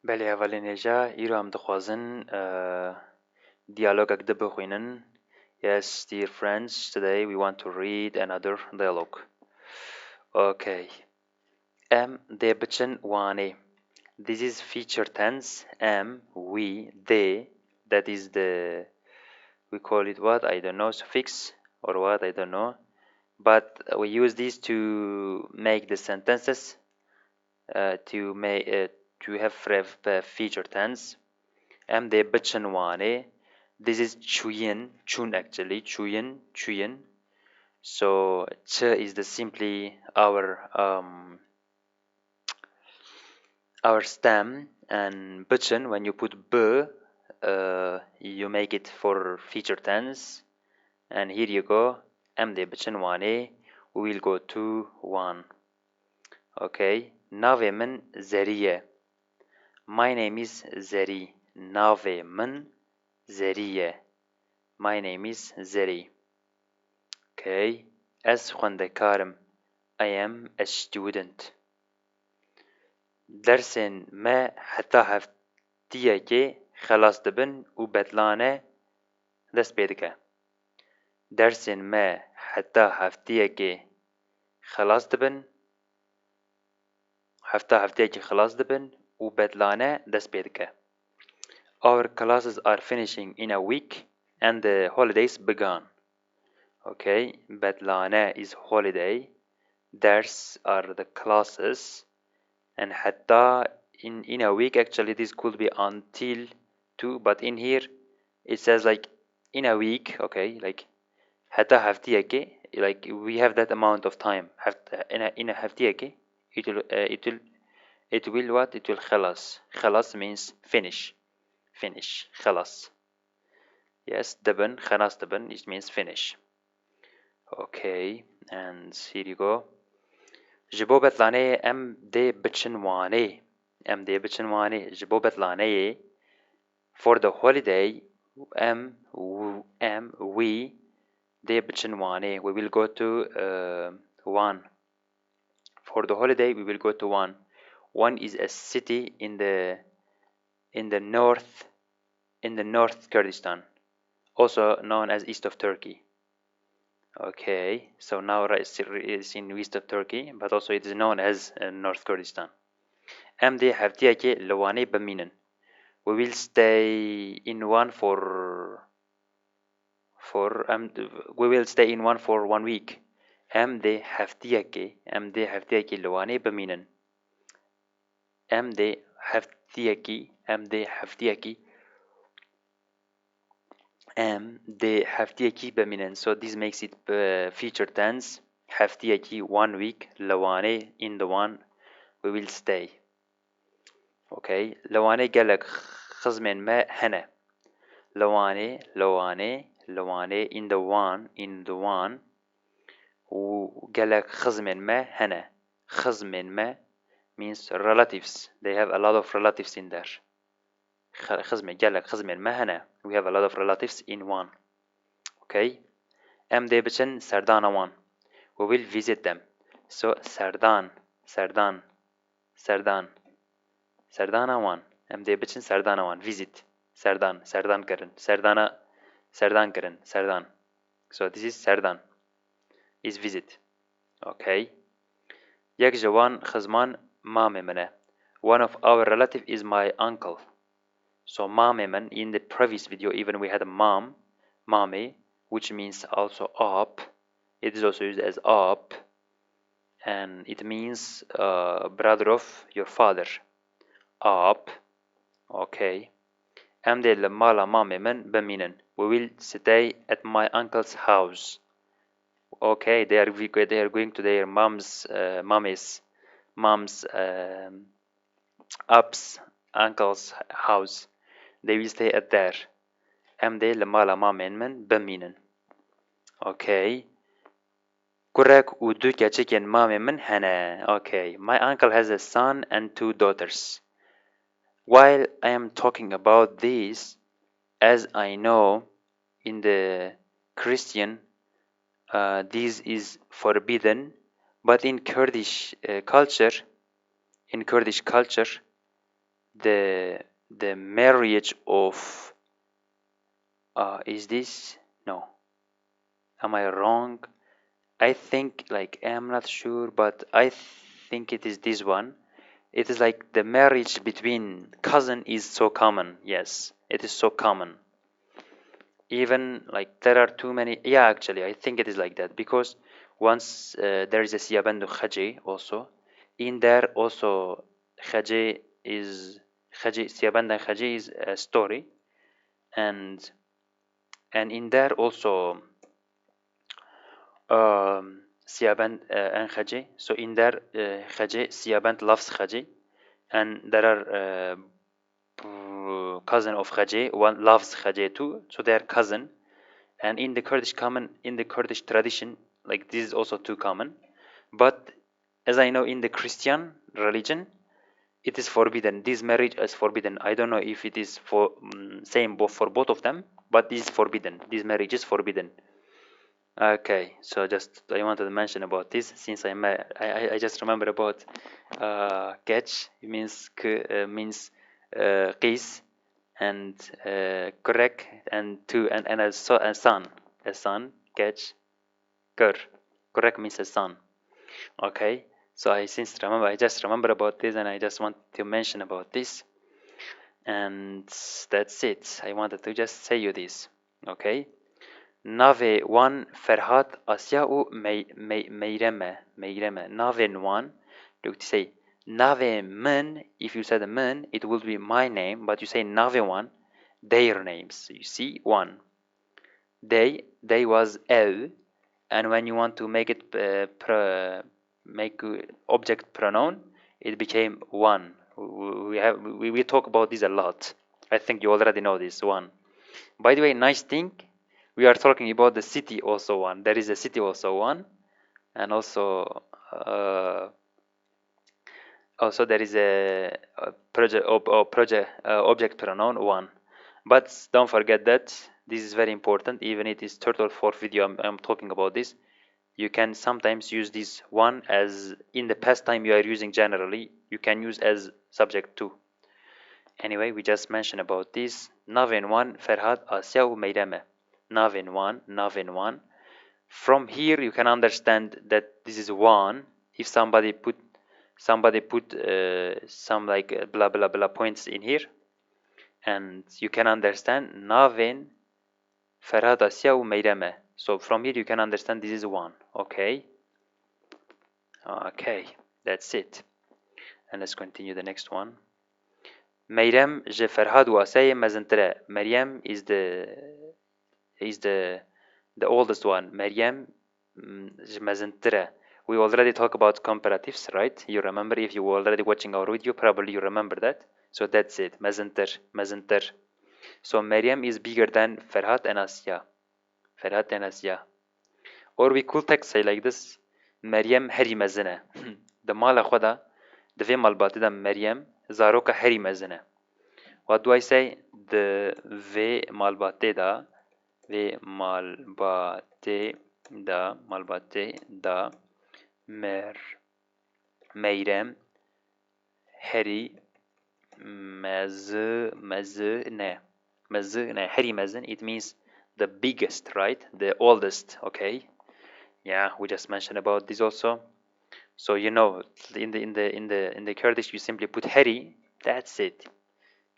بله اولینجا ایرو هم دخوازن dialogue اگده بخوینن. Yes, dear friends, today we want to read another dialogue. Okay. They بچن وانه. This is future tense. We, they. That is the, we call it what? I don't know, suffix or what? I don't know. But we use these to make the sentences to have future tense. They بچن وانه. This is chuyin, chun actually, chuyin. So ch is the simply our stem, and butchen, when you put b, you make it for future tense. And here you go. They butchen wane. We will go to one. Okay. Nave min zeriye. My name is Zeri. Nave min zeriye. My name is Zeri. Okay. As خوندکارم. I am a student. درسن ما حتی هفتیه که خلاص دبن و بدلانه دست بیدکه. درسن ما حتی هفتیه که خلاص دبن و بدلانه دست بیدکه. Our classes are finishing in a week and the holidays began. Okay, بدلانه is holiday. Ders are the classes. And hatta in a week, actually this could be until 2, but in here it says like in a week. Okay, like hatta haftiyake, like we have that amount of time. In a haftiyake, it will what? It will khalas. Khalas means finish. Khalas. Yes, daban, khalas daban, it means finish. Okay, and here you go. جبو بتلانه دی بچنوانه جبو بتلانه for the holiday we دی بچنوانه we will go to one. For the holiday we will go to one is a city in the north Kurdistan, also known as east of Turkey. Okay, so now it's in east of Turkey, but also it is known as North Kurdistan. They haftiyake lawane baminen. We will stay in one for we will stay in one for 1 week. They haftiyake lawane baminen. They haftiyaki baminen. So this makes it future tense. Haftiyaki 1 week. Lawane in the one we will stay. Okay. Lawane galak khazmen ma hana. Lawane in the one galak khazmen ma hana. Khazmen ma means relatives. They have a lot of relatives in there. Khazmen ma hana. We have a lot of relatives in one. Okay. They bichin Sardana one. We will visit them. So Sardana one. They bichin Sardana one. Visit. Sardan Karan. So this is Sardan. Is visit. Okay. Yak jawan khazman mame mene. One of our relative is my uncle. So mame man, in the previous video even we had a mame, which means also up. It is also used as up, and it means brother of your father. Up. Okay. Amde mala mame man baminen. We will stay at my uncle's house. Okay, they are going to their mom's uncle's house. They will stay at there. Amde mala mame man baminen. Okay. Kurek udu kachiken mame man hana. Okay, my uncle has a son and 2 daughters. While I am talking about this, as I know in the Christian, this is forbidden, but in Kurdish culture, the marriage of is this, no, am I wrong? I think, like, I'm not sure, but I think it is this one. It is like the marriage between cousin is so common. Yes, it is so common. Even like there are too many. Yeah, actually, I think it is like that because once there is a Siyabandu Khaji also. In there also Khaji is Siyaband and Khaji is a story, and in there also Siyaband and Khaji. So in there Khaji Siyaband loves Khaji, and there are cousin of Khaji, one loves Khaji too, so they are cousin. And in the Kurdish tradition, like this is also too common. But as I know, in the Christian religion, it is forbidden. This marriage is forbidden. I don't know if it is for same for both of them, but this is forbidden. This marriage is forbidden. Okay, so just I wanted to mention about this since I just remember about catch. It means qis, and correct, and two, and a son, catch, kur. Correct means a son. Okay, so I just remember about this, and I just want to mention about this, and that's it. I wanted to just say you this. Okay. Nave one Ferhat Asya u Meyreme. Nave one. Look, to say Nave men. If you said men, it will be my name, but you say Nave one, their names. You see, one. They was el, and when you want to make it make object pronoun, it became one. We talk about this a lot. I think you already know this one. By the way, nice thing, we are talking about the city also one. There is a city also one, and also there is a object pronoun one. But don't forget that this is very important. Even it is third or fourth video I'm talking about this. You can sometimes use this one as in the past time you are using generally. You can use as subject too. Anyway, we just mentioned about this. Navin one Ferhat Asya u Meyreme. Navin one. From here you can understand that this is one. If somebody put some like blah blah blah points in here, and you can understand Navin Ferhat Asya u Meyreme. So from here you can understand this is one. Okay. Okay, that's it. And let's continue the next one. Meyrem je Ferhad u Asya mezentre. Maryam is the oldest one. Maryam mezentre. We already talked about comparatives, right? You remember, if you were already watching our video, probably you remember that. So that's it. Mezenter. So Maryam is bigger than Ferhat and Asya. Or we could text say like this. Maryam heri mezene. The mala khoda. The ve malbati da Maryam zaroka heri mezene. What do I say? The ve malbate da meyrem heri mezne. Heri mezne, it means the biggest, right? The oldest. Okay. Yeah, we just mentioned about this also. So you know, in the Kurdish, you simply put heri. That's it.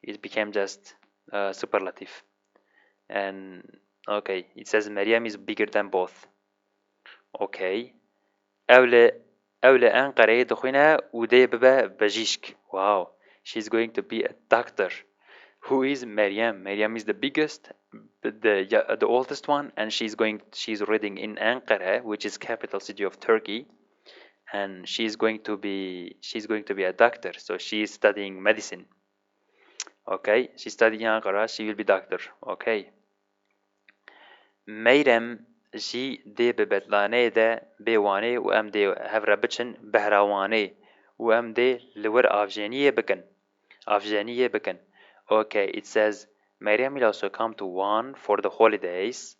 It became just superlative. And okay, it says Maryam is bigger than both. Okay. Evle Ankara'ya دخونه ude bebe bajishk. Wow. She's going to be a doctor. Who is Maryam? Maryam is the biggest, the oldest one, and she's reading in Ankara, which is capital city of Turkey, and she's going to be a doctor. So she is studying medicine. Okay, she's studying Ankara. She will be doctor. Okay. Meyrem جی دی به بدلانه ده بیوانه و ام دی هفره بچن بهراوانه و ام دی لور آفجانیه بکن. Okay, it says Maryam will also come to one for the holidays,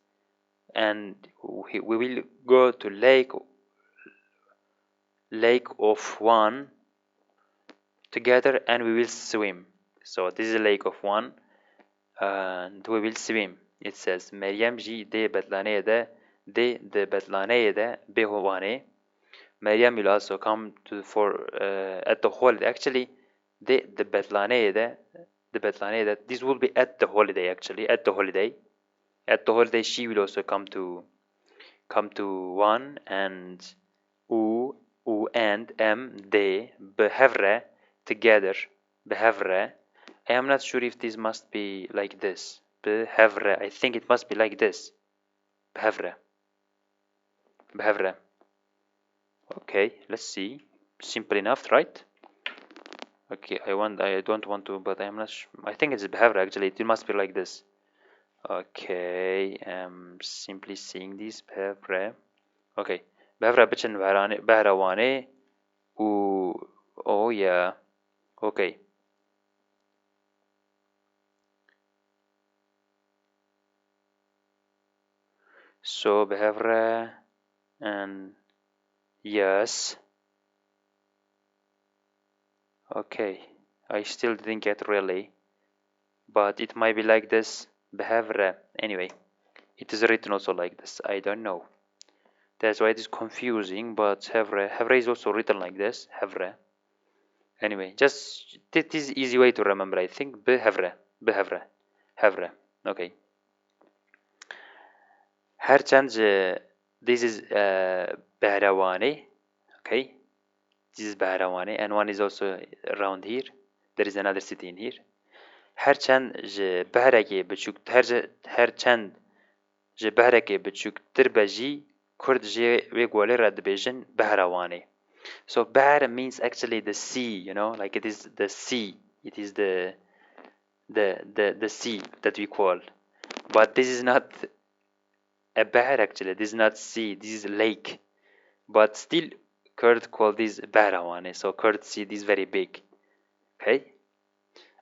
and we will go to lake of one together, and we will swim. So this is a lake of one, and we will swim. It says Maryam ji de betlane de betlane de behovane. Maryam will also come to for at the holiday. Actually, the betlane the betlane this will be at the holiday. Actually, at the holiday she will also come to one, and u and they behavre together. Behavre. I am not sure if this must be like this. Behavre. I think it must be like this. Behavre. Behavre. Okay, let's see. Simple enough, right? Okay, I don't want to, but I'm not sure. I think it's behavre actually. It must be like this. Okay, I'm simply seeing this behavre. Okay. Behavre بچن بهروانه oh yeah. Okay. So behavre and yes. Okay. I still didn't get really, but it might be like this. Behavre. Anyway, it is written also like this. I don't know. That's why it is confusing, but Havre is also written like this. Havre. Anyway, just this is easy way to remember. I think Havre. Havre. Okay. Herchand, this is Behrawani. Okay. This is Behrawani, and one is also around here. There is another city in here. Herchand Behrake Bechuk Herchand Behrake Bechuk Tirbaji Kurd Wegwale Radbejan Behrawani. So Bahr means actually the sea, you know, like it is the sea. It is the sea that we call. But this is not a Bahr actually. This is not sea. This is a lake. But still, Kurd call this Bahrawane. So Kurd sea is very big. Okay.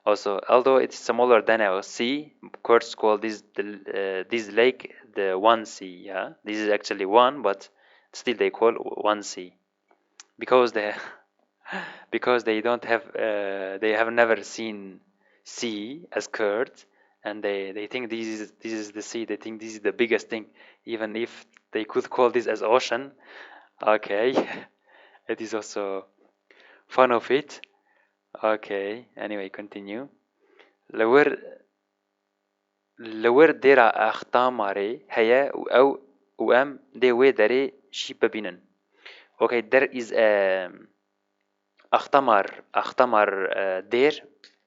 Also, although it's smaller than our sea, Kurds call this this lake the one sea. Yeah, this is actually one, but still they call one sea because they don't have they have never seen sea as Kurds, and they think this is the sea. They think this is the biggest thing, even if they could call this as ocean. Okay, it is also fun of it. Okay, anyway, continue. لور ديرا أختاماري هيا أو وأم دي وي داري شي ببينن. Okay, there is a أختمار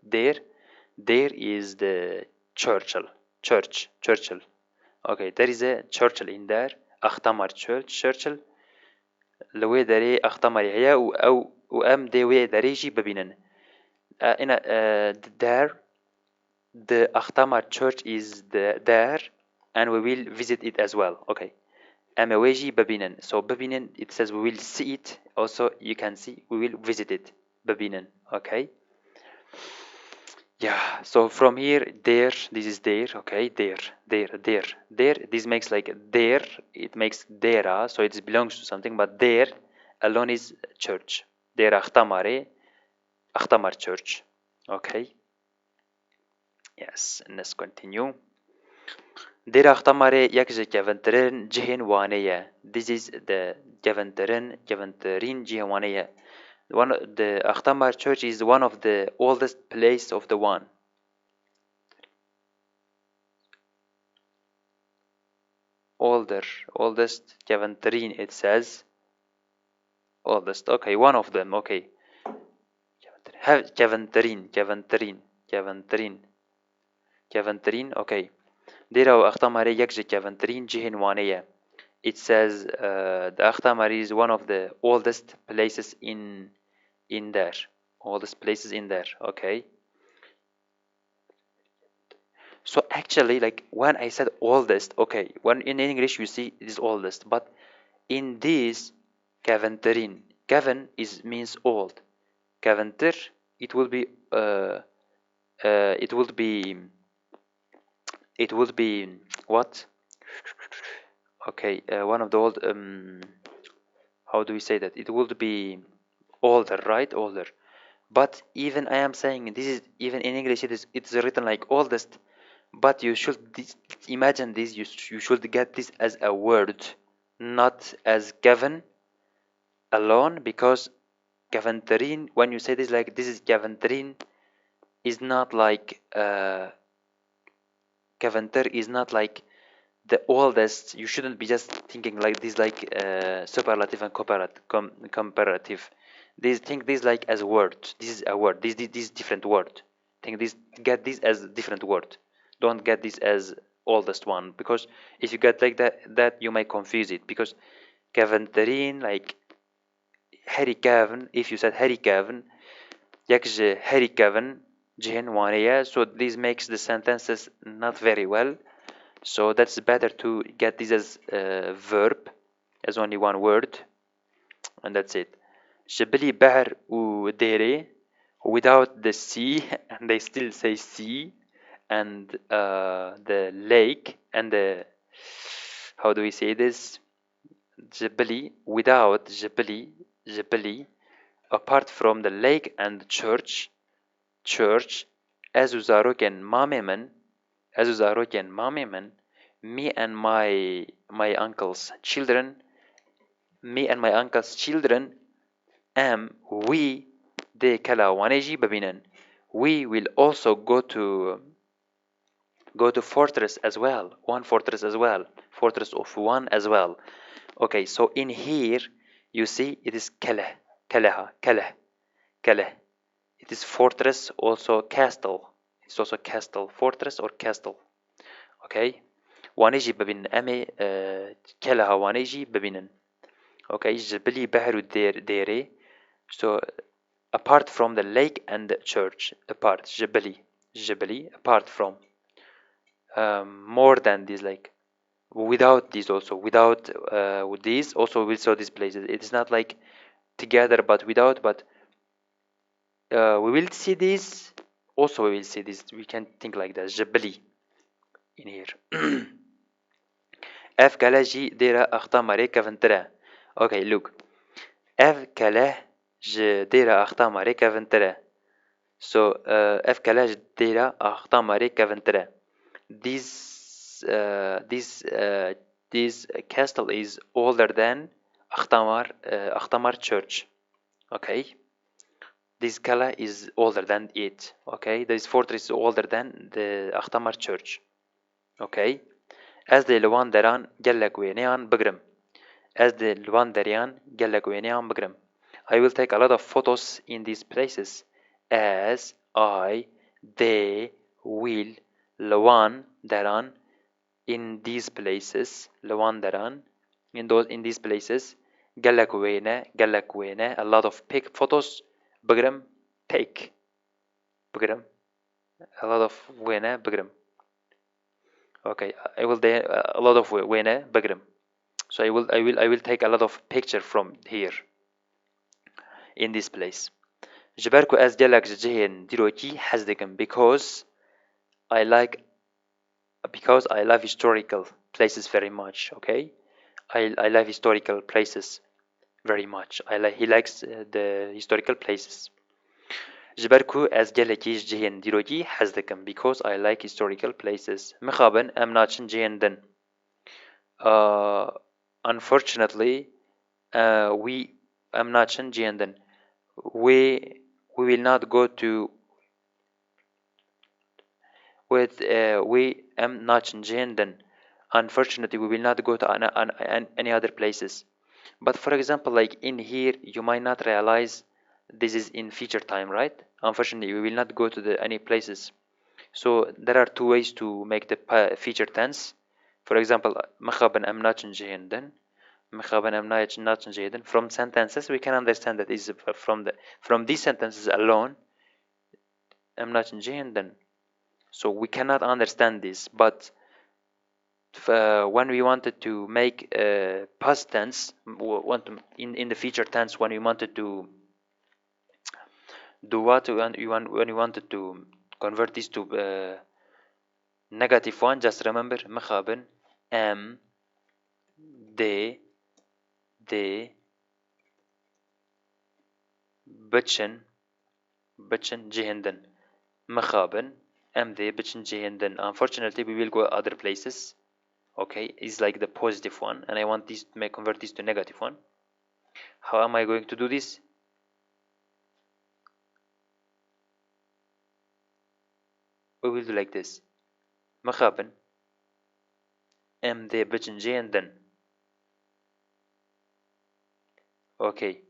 there is the church. Okay, there is a church in there. أختمار church لوي داري أختمار هيا أو وأم دي وي داري شي ببينن. There the Akhtamar church is there, and we will visit it as well. Okay. Amaweji Babinen. So Babinen, it says we will see it. Also, you can see we will visit it. Babinen. Okay. Yeah. So from here, there. This is there. Okay. There. This makes like there. It makes dera. So it belongs to something. But there alone is church. There Akhtamar church. Okay. Yes, and let's continue. There Akhtamare yakje Javantarin Jihinwaneya. This is the Javantarin Jihinwaneya. One the Akhtamar church is one of the oldest place of the one. Oldest Javantarin, it says. Oldest. Okay, one of them. Okay. Javantarin. Okay. Dira Akhtamari yakje Javantarin Jihinwaneya. It says the Akhtamar is one of the oldest places in there. Oldest places in there. Okay. So actually, like when I said oldest, okay, when in English you see it is oldest, but in this Gavantarin, Gavan means old. Gavantir, it will be what? Okay, one of the old how do we say that? It would be older, right? Older. But even I am saying this is even in English it's written like oldest, but you should imagine this, you should get this as a word, not as given alone, because Gavantarin, when you say this like this is Gavantarin, is not like Gavantar is not like the oldest. You shouldn't be just thinking like this like superlative and comparative. This think this like as a word. This is a word. This different word. Think this, get this as a different word. Don't get this as oldest one, because if you get like that you might confuse it, because Gavantarin like Harry Cavan, if you said Harry Cavan, yakje Harry Cavan, Jihen Waneya, so this makes the sentences not very well. So that's better to get this as a verb, as only one word, and that's it. Jabali Bahr ou Dere, without the sea, and they still say sea, and the lake, and the, how do we say this? Jabali, without Jabali, apart from the lake and the church, Azuzaroken Mameman, me and my uncle's children, we de Kalawaneji Babinan. We will also go to fortress as well, fortress of one as well. Okay, so in here you see it is Kalah. It is fortress, also castle. It's also castle, fortress or castle. Okay, وانيجي ببين أمي كلها وانيجي ببينن. Okay, جبلي بحر ديري. So apart from the lake and the church, apart جبلي apart from, more than this, like without this, also without with this also we saw these places. It is not like together but without, but we will see this, also we will see this, we can think like that. جبلي in here. F kalaji dera akhta mare kaventere. Okay, look. F kala je dera akhta mare kaventere. So F kala je dera akhta mare kaventere. This castle is older than Akhtamar church. Okay. This kala is older than it. Okay. This fortress is older than the Akhtamar church. Okay. As the Luan Daran Galaguenean Bagram. As the Luan Darian Galaguenean Bagram. I will take a lot of photos in these places. As they will Luan Daran in these places. Luan Daran in these places. Galaguene, a lot of pic photos. Bagram, take. Bagram, a lot of Wena Bagram. Okay, I will do a lot of Wena Bagram. So I will take a lot of picture from here in this place. جبركو as جلك جهين ديروكي حزدكم because I love historical places very much. Okay, I love historical places very much. He likes the historical places. جبركو as جلكي جهين ديروكي حزدكم because I like historical places. مخابن am ناتشن جهين دن. Unfortunately, we am not changing. We will not go to with we am not changing. Unfortunately, we will not go to any other places. But for example, like in here, you might not realize this is in future time, right? Unfortunately, we will not go to any places. So there are two ways to make the future tense. For example, مخابن am not changing. From sentences we can understand that is from these sentences alone am not then, so we cannot understand this. But when we wanted to make past tense, in the future tense, when we wanted to do what, when we wanted to convert this to negative one, just remember مخابن am they بتشن بچن جهندن مخابن am they بچن جهندن. Unfortunately we will go other places. Okay, it's like the positive one and I want this to make convert this to negative one. How am I going to do this? We will do like this. مخابن am they بچن جهندن. Okay,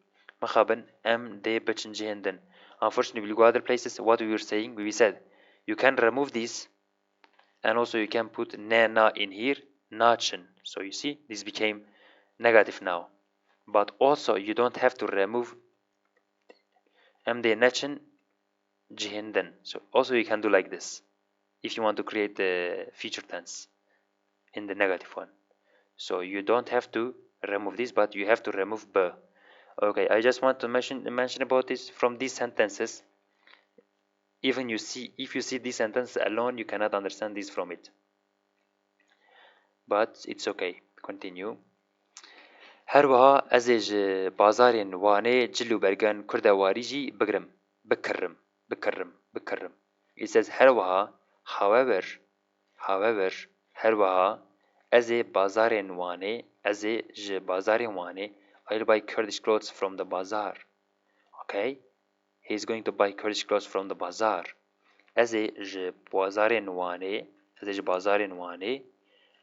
مخابن am they بچن جهندن. Unfortunately we'll go other places. What we were saying, we said you can remove this and also you can put na in here, nachen. So you see this became negative now, but also you don't have to remove md nachen jihinden. So also you can do like this if you want to create the future tense in the negative one. So you don't have to remove this, but you have to remove b. Okay, I just want to mention about this from these sentences. Even if you see this sentence alone, you cannot understand this from it, but it's okay. Continue. هر وها از بازارین وانه جلو برگن کردواری جی بکرم. It says هر وها, however, هر وها از بازارین وانه I'll buy Kurdish clothes from the bazaar. Okay, he's going to buy Kurdish clothes from the bazaar. از بازارین وانه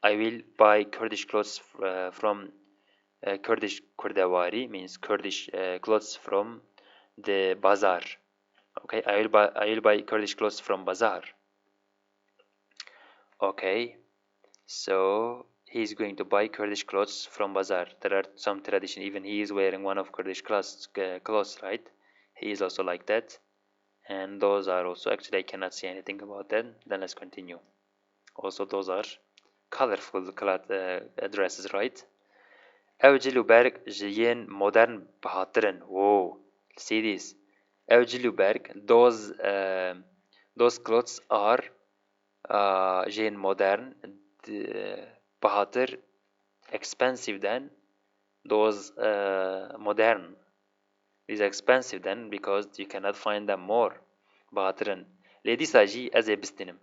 I will buy Kurdish clothes from Kurdish Kurdavari means Kurdish clothes from the bazaar. Okay, I will buy Kurdish clothes from bazaar. Okay, so he's going to buy Kurdish clothes from bazaar. There are some tradition. Even he is wearing one of Kurdish clothes, right? He is also like that, and those are also actually I cannot see anything about that. Then let's continue. Also, those are colorful dresses, right? Evcilu berg jiyen modern bahatırın. Whoa, see this. Evcilu berg, those clothes are jiyen modern, bahatır, expensive than those modern. Is expensive then because you cannot find them more. Bahatırın. Lady saji as a bistinim.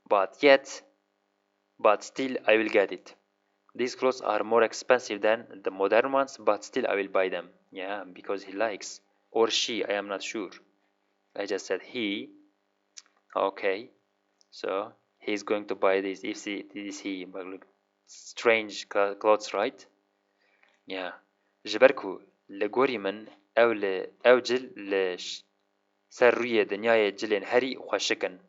But still I will get it. These clothes are more expensive than the modern ones, but still I will buy them. Yeah, because he likes. Or she, I am not sure. I just said he. Okay, so he's going to buy this. If this is he, but look, strange clothes, right? Yeah. جبركو لغوري من أوجل سروية دنياي جلين هري خوشكن.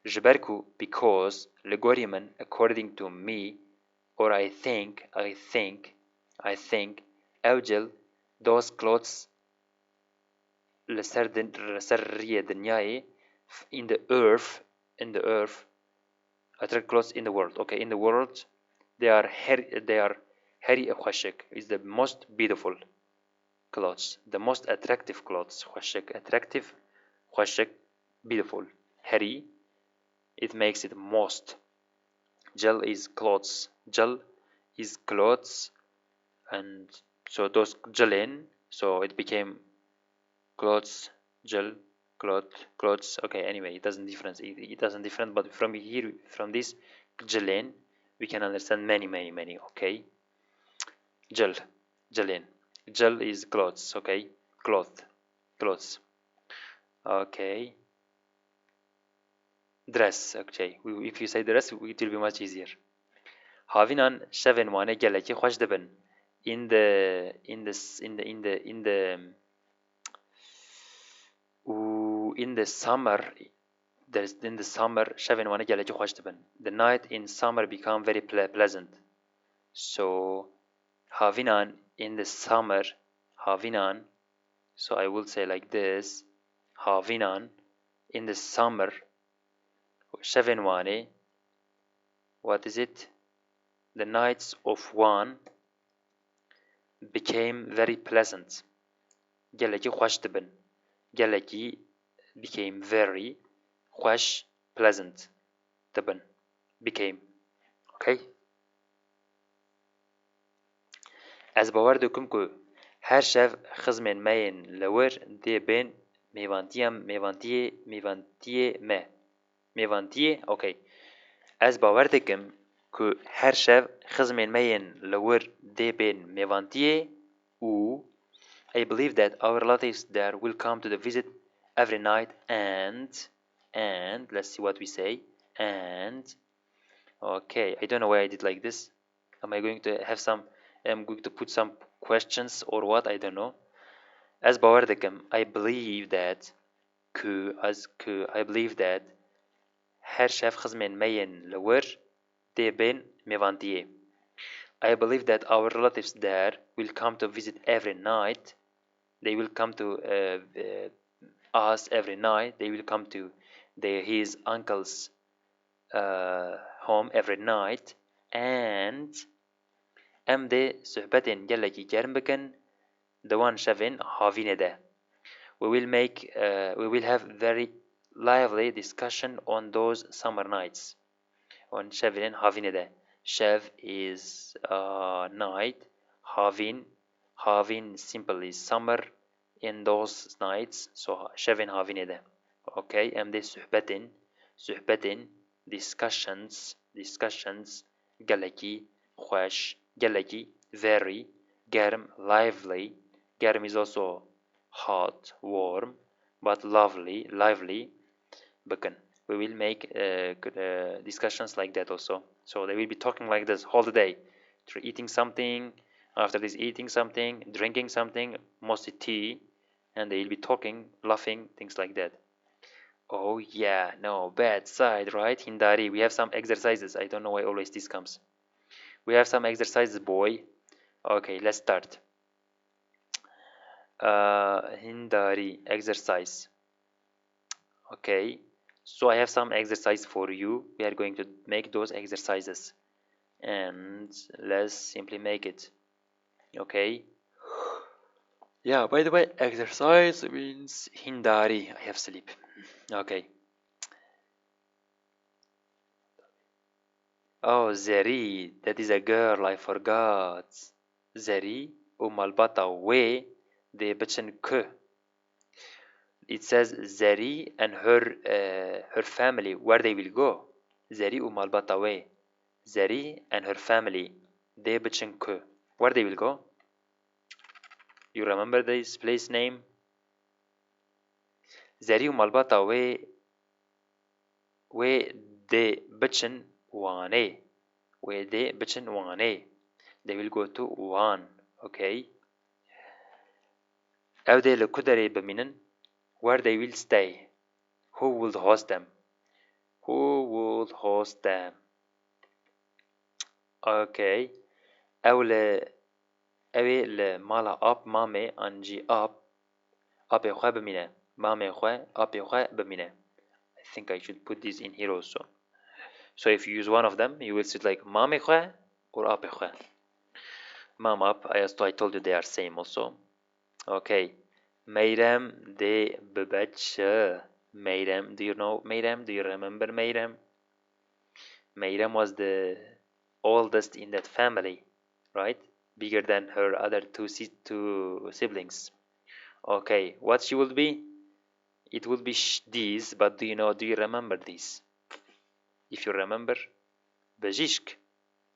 جبركو because لغوري من according to me or I think أوجل those clothes لسرية دنياي in the earth attract clothes in the world. Okay, in the world they are hairy خوشك is the most beautiful clothes, the most attractive clothes. خوشك attractive, خوشك beautiful, hairy it makes it most. Gel is clothes, and so those gelin, so it became clothes, gel, clothes. Okay, anyway, it doesn't different, but from here, from this gelin, we can understand many. Okay, gelin, gel is clothes. Okay, clothes. Okay, dress. Okay, if you say dress, it will be much easier. Havinan شevن وانه گلکی خوش دبن. In the summer, شevن وانه گلکی خوش دبن. The night in summer become very pleasant. So havinan in the summer, havinan. So I will say like this: havinan in the summer. شevن وانه. What is it? The nights of one became very pleasant. geleki خوش دبن. geleki became very خوش pleasant دبن became. Okay. از باور دکم که هر شب خزمن مین لور دی بین میوانتیه اوکی از باور دکم که هر شب خزمین مین لور دی بین میوانتیه و I believe that our relatives there will come to the visit every night and let's see what we say and okay I don't know why I did like this. Am I going to have some I'm going to put some questions or what I don't know. As باور دکم I believe that I believe that her شف خزمین مین لور دی بین میوانتیه. I believe that our relatives there will come to visit every night. They will come to us every night. They will come to his uncle's home every night. And ام ده صحبتين جلكي جرم بكن دوان شفين هافين ده. We will have very lively discussion on those summer nights. On شفين هافين ده. Shev is night. Havin simply summer in those nights. So شفين هافين ده. Okay. ام ده صحبتين discussions جلكي خوش جلكي very germ lively. Germ is also hot, warm, but lively. Bakın. We will make discussions like that also. So they will be talking like this all the day. Eating something, after this eating something, drinking something, mostly tea, and they will be talking, laughing, things like that. Oh yeah, no, bad side, right? Hindari, we have some exercises. I don't know why always this comes. We have some exercises, boy. Okay, let's start. Hindari exercise. Okay, so I have some exercise for you. We are going to make those exercises and let's simply make it. Okay. Yeah, by the way, exercise means Hindari. I have sleep. Okay. Oh, Zeri, that is a girl, I forgot. Zeri, umalbata we, de bichin k. It says Zeri and her family, where they will go. Zeri umalbata we. Zeri and her family, de bichin k. Where they will go? You remember this place name? Zeri umalbata we de bichin wane. We de bichin wane. They will go to Wan. Okay. How they lokudare baminen, where they will stay. Who will host them? Who will host them? Okay. اوی مالا آپ مامه انجی آپ خواه بمینه. مامه خواه آپ خواه بمینه. I think I should put this in here also. So if you use one of them, you will see like mame خواه or آپ خواه. Mom up, I told you they are same also. Okay. Meyrem de bebeche. Meyrem, do you know Meyrem? Do you remember Meyrem? Meyrem was the oldest in that family, right? Bigger than her other two siblings. Okay, what she would be? It would be this, but do you remember this? If you remember, Bejishk.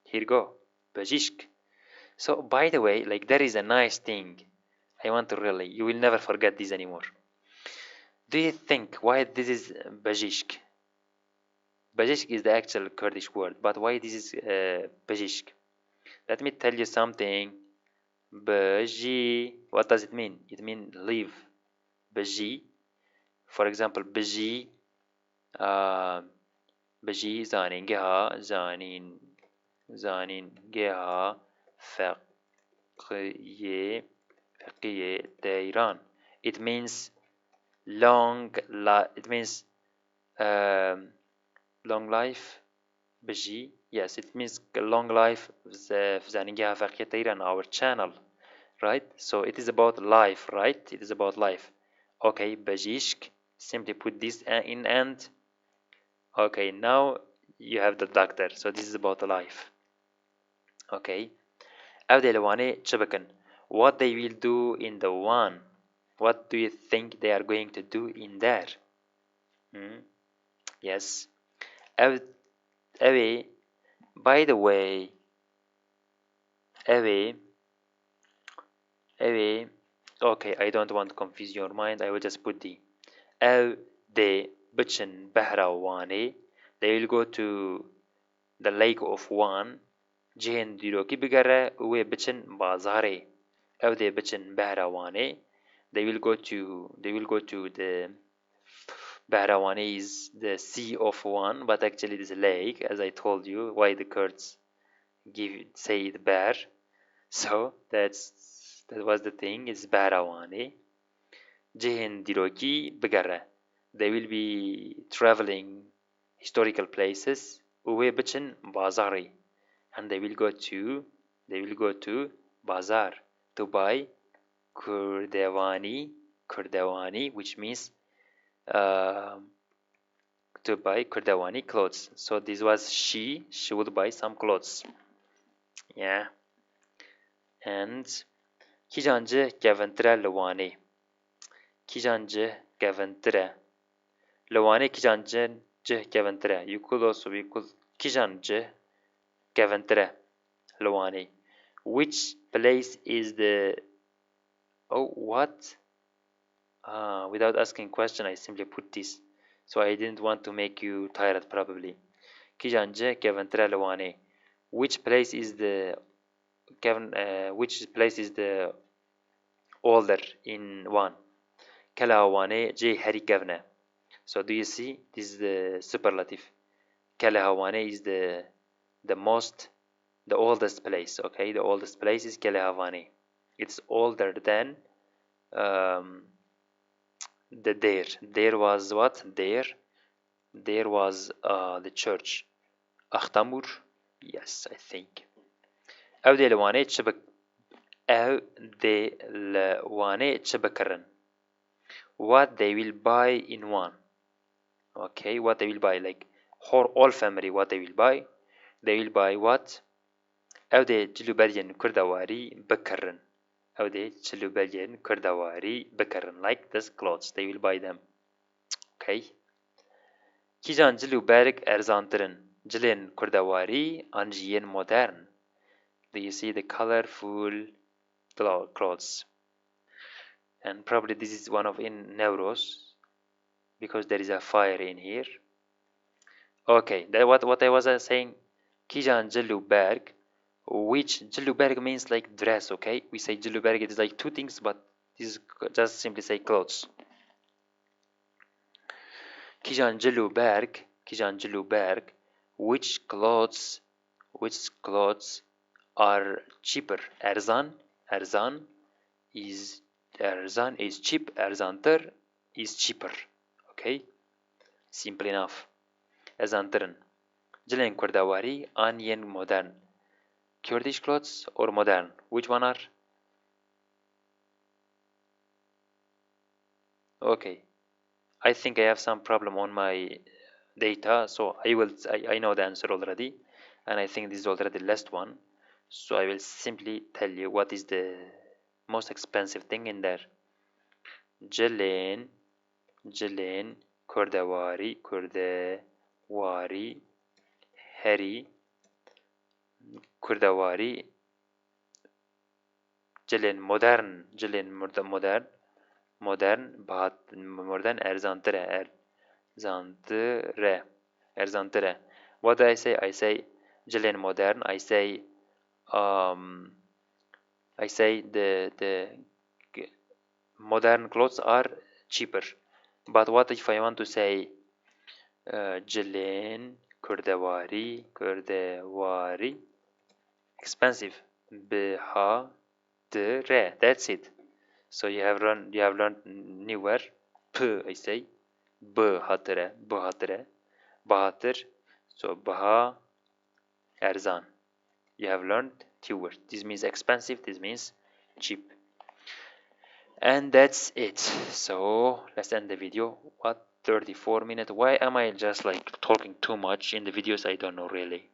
Here you go, Bejishk. So, by the way, like that is a nice thing. I want to really, you will never forget this anymore. Do you think why this is Bejishk? Bejishk is the actual Kurdish word, but why this is Bejishk? Let me tell you something. Beji, what does it mean? It means live. Beji, for example, Beji, Beji zanin geha, zanin geha, faqiye Iran. It means it means long life. Beji, yes, it means long life. Our channel, right? So it is about life, right? It is about life. Okay, Bejishk. Simply put this in and. Okay, now you have the doctor. So this is about life. Okay. What they will do in the one. What do you think they are going to do in there? Yes. Away. By the way, away. Okay, I don't want to confuse your mind. I will just put the Ev de Bichin Bahrawane. They will go to the lake of Wan. Jihin Diroki Bigara Uwe Bichin Bazare. Ev de Bichin Bahrawane. They will go to the Bahrawane is the sea of Wan, but actually it is a lake, as I told you, why the Kurds say it Bahr. So that was the thing, it's Bahrawane. Jihin Diroki Bigara. They will be traveling historical places. Uwe Bichin Bazari. And they will go to Bazar to buy Kurdewani, which means to buy Kurdewani clothes. So this was she would buy some clothes. Yeah. And Kijancı Gaventre Lewani. Kijancı Gaventre. Lewani Kijancı Gaventre. You could also Kijancı Gaventre Lewani. Which place is the... Oh, what? Without asking question, I simply put this. So I didn't want to make you tired probably. Kijancı Gaventre Lewani. Which place is the older in one? Kalahawane J Hari Gavne. So do you see? This is the superlative. Kalahawane is the oldest place. Okay, the oldest place is Kalahawane. It's older than the Deir. There was what? There was the church. Akhtamur? Yes, I think. Ev de lewane çabakaran. What they will buy in one. Okay, what they will buy, like all family, what they will buy. They will buy what? Ev de cilubelyen kurdawari bakaran. Ev de cilubelyen kurdawari bakaran. Like this clothes, they will buy them. Okay. Kijan ciluberg erzantırın. Cilen kurdawari anjiyen modern. Do you see the colorful clothes? And probably this is one of in Neuros, because there is a fire in here. Okay, that what I was saying. Kijan Jeluberg, which Jeluberg means like dress. Okay, we say Jeluberg, it is like two things, but this is just simply say clothes. Kijan Jeluberg, which clothes are cheaper? Erzan is cheap. Erzantır is cheaper. Okay, simple enough. Erzantırın. Cilen Kurdavari an yen modern. Kurdish clothes or modern? Which one are? Okay, I think I have some problem on my data, so I know the answer already, and I think this is already the last one. So I will simply tell you what is the most expensive thing in there. Cilen Kurdavari Heri Kurdavari Cilen modern erzantıre. What do I say? I say Cilen modern. I say the modern clothes are cheaper. But what if I want to say Cilen Kurdavari expensive? Bahadre. That's it. So you have learned newer. P I say Bahadre. Bahadır. So Baha Erzan. You have learned two words. This means expensive. This means cheap. And that's it. So let's end the video. What, 34 minutes? Why am I just like talking too much in the videos? I don't know really.